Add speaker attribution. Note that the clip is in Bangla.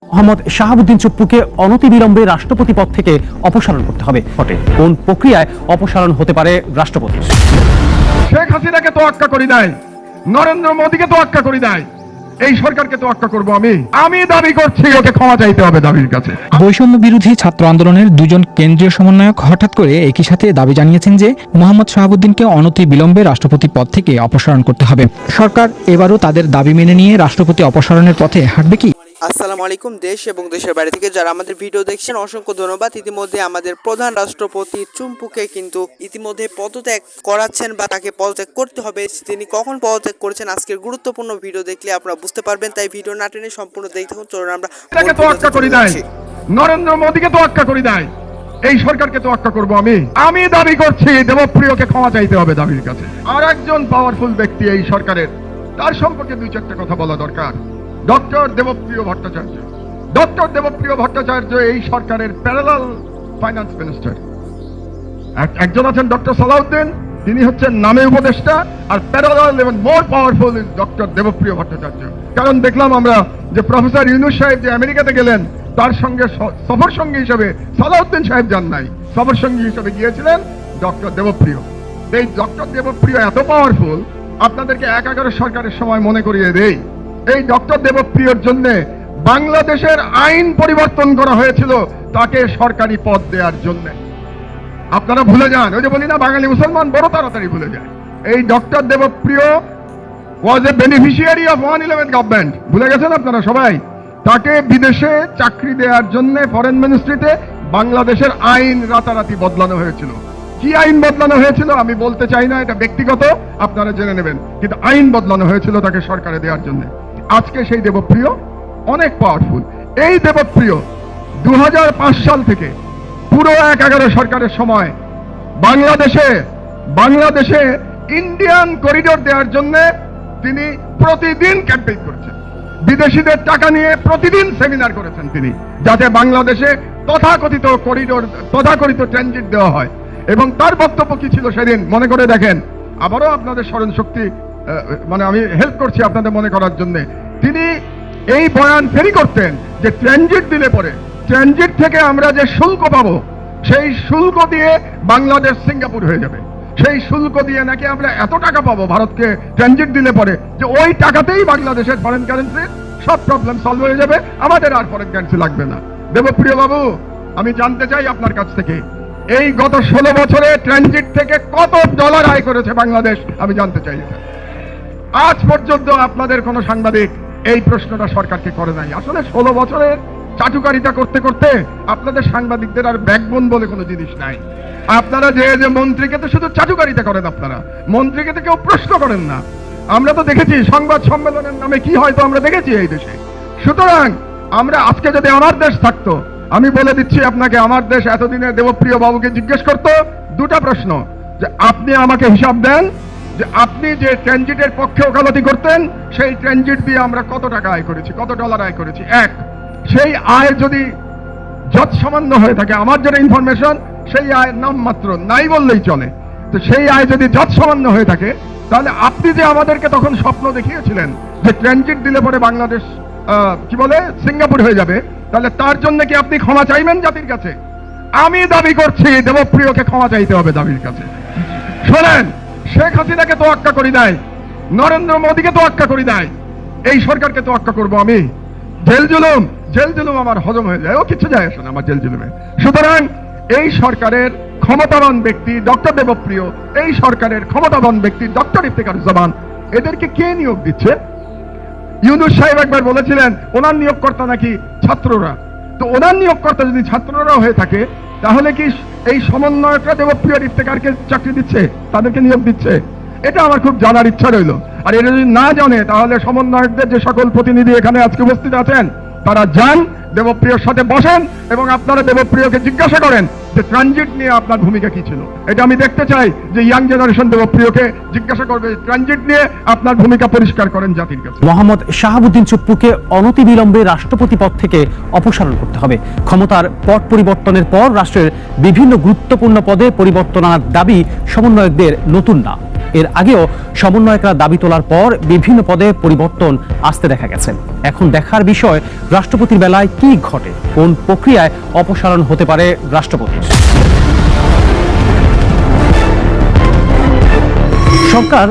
Speaker 1: মোহাম্মদ শাহাবুদ্দিন চুপ্পুকে অনতিবিলম্বে রাষ্ট্রপতি পদ থেকে অপসারণ করতে হবে। কোন প্রক্রিয়ায় অপসারণ হতে পারে রাষ্ট্রপতি?
Speaker 2: শেখ হাসিনাকে তোয়াক্কা করি নাই, নরেন্দ্র মোদীকে তোয়াক্কা করি নাই, এই সরকারকে তোয়াক্কা করব আমি দাবি করছি ওকে ক্ষমা চাইতে হবে দাবির কাছে।
Speaker 3: বৈষম্য বিরোধী ছাত্র আন্দোলনের দুজন কেন্দ্রীয় সমন্বয়ক হঠাৎ করে একই সাথে দাবি জানিয়েছেন যে মোহাম্মদ শাহাবুদ্দিনকে অনতিবিলম্বে রাষ্ট্রপতি পদ থেকে অপসারণ করতে হবে। সরকার এবারও তাদের দাবি মেনে নিয়ে রাষ্ট্রপতি অপসারণের পথে হাঁটবে কি?
Speaker 4: আসসালামু আলাইকুম। দেশ এবং দেশের বাইরে থেকে যারা আমাদের ভিডিও দেখছেন অসংখ্য ধন্যবাদ। ইতিমধ্যে আমাদের প্রধান রাষ্ট্রপতি চুপ্পুকে কিন্তু ইতিমধ্যে পদত্যাগ করাচ্ছেন বা তাকে পদত্যাগ করতে হবে। তিনি কখন পদত্যাগ করেছেন আজকের গুরুত্বপূর্ণ ভিডিও দেখলে আপনারা বুঝতে পারবেন, তাই ভিডিও না টেনে সম্পূর্ণ দেখতে থাকুন। চলুন আমরা
Speaker 2: তোয়াক্কা করি নাই, নরেন্দ্র মোদীকে তোয়াক্কা করি নাই, এই সরকারকে তোয়াক্কা করব আমি দাবি করছি দেবপ্রিয়কে ক্ষমা চাইতে হবে দাবির কাছে। আর একজন পাওয়ারফুল ব্যক্তি এই সরকারের, তার সম্পর্কে দুই চারটা কথা বলা দরকার। ডক্টর দেবপ্রিয় ভট্টাচার্য। ডক্টর দেবপ্রিয় ভট্টাচার্য এই সরকারের প্যারালাল ফাইন্যান্স মিনিস্টার। একজন আছেন ডক্টর সালাউদ্দিন, তিনি হচ্ছেন নামে উপদেষ্টা, আর প্যারালাল এবং more powerful is doctor Debapriya Bhattacharya. কারণ দেখলাম আমরা যে প্রফেসর ইউনূস সাহেব যে আমেরিকাতে গেলেন, তার সঙ্গে সফর সঙ্গী হিসেবে সালাউদ্দিন সাহেব যান নাই, সফর সঙ্গী হিসেবে গিয়েছিলেন ডক্টর দেবপ্রিয়। এই ডক্টর দেবপ্রিয় এত পাওয়ারফুল, আপনাদেরকে 11 সরকারের সময় মনে করিয়ে দেই, এই ডক্টর দেবপ্রিয়র জন্য বাংলাদেশের আইন পরিবর্তন করা হয়েছিল তাকে সরকারি পদ দেওয়ার জন্য। আপনারা ভুলে যান, ওই যে বলি না বাঙালি মুসলমান বড় তাড়াতাড়ি ভুলে যায়। এই doctor Debapriya was a beneficiary of 111 government, ভুলে গেছেন আপনারা সবাই। তাকে বিদেশে চাকরি দেওয়ার জন্য ফরেন মিনিস্ট্রিতে বাংলাদেশের আইন রাতারাতি বদলানো হয়েছিল। কি আইন বদলানো হয়েছিল আমি বলতে চাই না, এটা ব্যক্তিগত, আপনারা জেনে নেবেন, কিন্তু আইন বদলানো হয়েছিল তাকে সরকারে দেওয়ার জন্য। আজকে সেই দেবপ্রিয় অনেক পাওয়ারফুল। এই দেবপ্রিয় 2005 সাল থেকে পুরো 11 সরকারের সময় বাংলাদেশে ইন্ডিয়ান করিডোর দেওয়ার জন্য তিনি প্রতিদিন ক্যাম্পেইন করেছেন। বিদেশিদের টাকা নিয়ে প্রতিদিন সেমিনার করেছেন তিনি, যাতে বাংলাদেশে তথাকথিত করিডোর, তথাকথিত ট্রানজিট দেওয়া হয়। এবং তার বক্তব্য কি ছিল সেদিন মনে করে দেখেন, আবারও আপনাদের স্মরণ শক্তি মানে আমি হেল্প করছি আপনাদের মনে করার জন্য। তিনি এই বয়ান ফেরি করতেন যে ট্রানজিট দিলে পরে ট্রানজিট থেকে আমরা যে শুল্ক পাবো, সেই শুল্ক দিয়ে বাংলাদেশ সিঙ্গাপুর হয়ে যাবে। সেই শুল্ক দিয়ে নাকি আমরা এত টাকা পাবো ভারতকে ট্রানজিট দিলে পরে, যে ওই টাকাতেই বাংলাদেশের ফরেন কারেন্সির সব প্রবলেম সলভ হয়ে যাবে, আমাদের আর ফরেন কারেন্সি লাগবে না। দেবপ্রিয় বাবু, আমি জানতে চাই আপনার কাছ থেকে, এই গত 16 বছরে ট্রানজিট থেকে কত ডলার আয় করেছে বাংলাদেশ, আমি জানতে চাই। আজ পর্যন্ত আপনাদের কোন সাংবাদিক এই প্রশ্নটা সরকারকে করে নাই। আসলে 16 বছরের চাটুকারিতা করতে করতে আপনাদের সাংবাদিকদের আর ব্যাকবোন বলে কোনো জিনিস নাই। আপনারা যে মন্ত্রীকে তো শুধু চাটুকারিতা করেন, আপনারা মন্ত্রীকে তো কেউ প্রশ্ন করেন না। আমরা তো দেখেছি সংবাদ সম্মেলনের নামে কি হয়তো আমরা দেখেছি এই দেশে। সুতরাং আমরা আজকে যদি আমার দেশ থাকতো, আমি বলে দিচ্ছি আপনাকে, আমার দেশ এতদিনে দেবপ্রিয় বাবুকে জিজ্ঞেস করতো দুটা প্রশ্ন, যে আপনি আমাকে হিসাব দেন যে আপনি যে ট্রানজিটের পক্ষে ওকালতি করতেন, সেই ট্রানজিট দিয়ে আমরা কত টাকা আয় করেছি, কত ডলার আয় করেছি। এক, সেই আয় যদি যত সামান্য হয়ে থাকে, আমার যেটা ইনফরমেশন সেই আয়ের নাম মাত্র নাই বললেই চলে, তো সেই আয় যদি যত সামান্য হয়ে থাকে, তাহলে আপনি যে আমাদেরকে তখন স্বপ্ন দেখিয়েছিলেন যে ট্রানজিট দিলে পরে বাংলাদেশ কি বলে সিঙ্গাপুর হয়ে যাবে, তাহলে তার জন্য কি আপনি ক্ষমা চাইবেন জাতির কাছে? আমি দাবি করছি দেবপ্রিয়কে ক্ষমা চাইতে হবে দাবির কাছে। শোনেন, শেখ হাসিনাকে তোয়াক্কা করি নাই, নরেন্দ্র মোদীকে তোয়াক্কা করি নাই, এই সরকারকে তোয়াক্কা করব আমি। জেল জুলুম আমার হজম হয়ে যায়, ও কিছু যায় আসে না আমার জেল জুলুমে। সুতরাং এই সরকারের ক্ষমতাবান ব্যক্তি ডক্টর দেবপ্রিয়, এই সরকারের ক্ষমতাবান ব্যক্তি ডক্টর ইফতেখারুজ্জামান, এদেরকে কে নিয়োগ দিচ্ছে? ইউনূস সাহেব একবার বলেছিলেন ওনার নিয়োগকর্তা নাকি ছাত্ররা। তো ওনার নিয়োগকর্তা যদি ছাত্ররা হয়ে থাকে, তাহলে কি এই সমন্বয়করা দেবপ্রিয় ইফতেখারকে চাকরি দিচ্ছে, তাদেরকে নিয়োগ দিচ্ছে? এটা আমার খুব জানার ইচ্ছা রইল। আর এটা যদি না জানে, তাহলে সমন্বয়কদের যে সকল প্রতিনিধি এখানে আজকে উপস্থিত আছেন, তারা যান দেবপ্রিয়র সাথে বসেন এবং আপনারা দেবপ্রিয়কে জিজ্ঞাসা করেন যে ট্রানজিট নিয়ে আপনার ভূমিকা কি ছিল। এটা আমি দেখতে চাই যে ইয়াং জেনারেশন দেবপ্রিয়কে জিজ্ঞাসা করবে, ট্রানজিট নিয়ে আপনার ভূমিকা পরিষ্কার করেন জাতির কাছে।
Speaker 1: মোহাম্মদ শাহাবুদ্দিন চুপ্পুকে অনতিবিলম্বে রাষ্ট্রপতি পদ থেকে অপসারণ করতে হবে। ক্ষমতার পট পরিবর্তনের পর রাষ্ট্রের বিভিন্ন গুরুত্বপূর্ণ পদে পরিবর্তন আনার দাবি সমন্বয়কদের নতুন না। এর আগেও সমন্বয়করা দাবি তোলার পর বিভিন্ন পদে পরিবর্তন আসতে দেখা গেছে। এখন দেখার বিষয় রাষ্ট্রপতির বেলায় কি ঘটে, কোন প্রক্রিয়ায় অপসারণ হতে পারে রাষ্ট্রপতির। সরকার